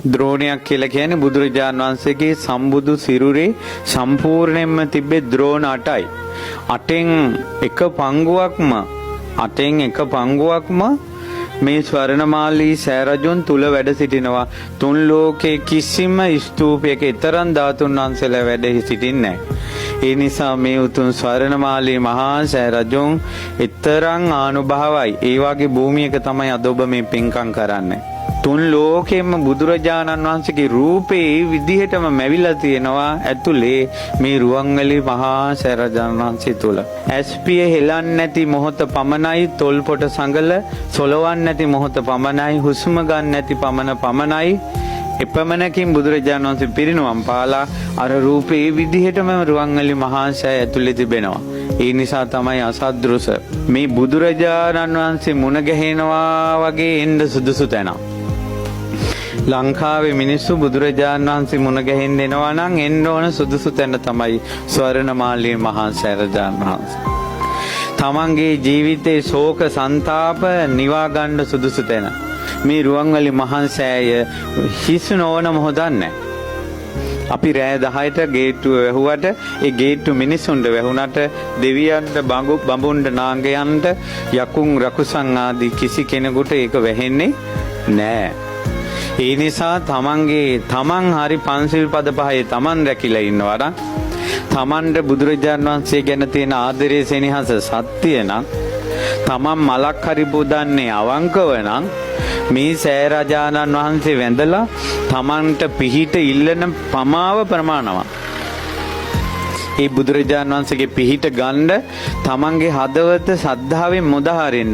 ද්‍රෝණයක් කියලා කියන්නේ බුදුරජාණන් වහන්සේගේ සම්බුදු සිරුරේ සම්පූර්ණයෙන්ම තිබ්බේ ද්‍රෝණ 8යි. 8න් එක පංගුවක්ම මේ ස්වර්ණමාලී සෑරජුන් තුල වැඩ සිටිනවා. තුන් ලෝකේ කිසිම ස්තූපයක ඊතරම් ධාතුන් වහන්සේලා වැඩ සිටින්නේ නැහැ. ඒ නිසා මේ උතුම් ස්වර්ණමාලී මහා සෑරජුන් ඊතරම් ආනුභාවයි. ඒ වගේ භූමියක තමයි අද ඔබ මේ පින්කම් කරන්නේ. තුන් ලෝකෙම බුදුරජාණන් වහන්සේගේ රූපේ ඒ විදිහටම මැවිලා තියෙනවා ඇතුලේ මේ රුවන්වැලි මහා සෑරජාණන් වහන්සේ තුල. ඇස්පිය හෙලන්නේ නැති මොහොත පමණයි, තොල්පොට සංගල සොලවන්නේ නැති මොහොත පමණයි, හුස්ම ගන්න නැති පමණයි. එපමණකින් බුදුරජාණන් වහන්සේ පිරිනුවම් පාලා අර රූපේ ඒ විදිහටම රුවන්වැලි මහා සෑය ඇතුලේ තිබෙනවා. ඒ නිසා තමයි අසද්දෘස මේ බුදුරජාණන් වහන්සේ මුණ ගැහෙනවා වගේ එන්න සුදුසු තැන. ලංකාවේ මිනිස්සු බුදුරජාණන් වහන්සේ මුණ ගැහෙන්න එනවා නම් එන්න ඕන සුදුසු තැන තමයි ස්වර්ණමාලී මහා සෑරජාණන් වහන්සේ. තමන්ගේ ජීවිතේ ශෝක සංතාප නිවා ගන්න සුදුසු තැන. මේ රුවන්වැලි මහා සෑය හිස් නොවන මොහොතක් නැහැ. අපි රෑ 10ට ගේට්ටුව වැහුවට ඒ ගේට්ටු මිනිසුන්ට වැහුණට දෙවියන්ට බඹුන්ට නාගයන්ට යකුන් රකුසන් ආදී කිසි කෙනෙකුට ඒක වැහෙන්නේ නැහැ. ඒ නිසා තමන් හරි පන්සිල් පද පහේ තමන් රැකිලා ඉන්නවා නම් තමන්ට බුදුරජාණන් වහන්සේ ගැන තියෙන ආදරේ සෙනෙහස සත්‍ය නම් තමන් මලක් හරි පුදන්නේ අවංකව නම් මේ සෑරජාණන් වහන්සේ වැඳලා තමන්ට පිහිට ඉල්ලන පමාව ප්‍රමාණවත්. ඒ බුදුරජාණන් වහන්සේගේ පිහිට ගන්න තමන්ගේ හදවත සද්ධාවෙන් මුදහරින්න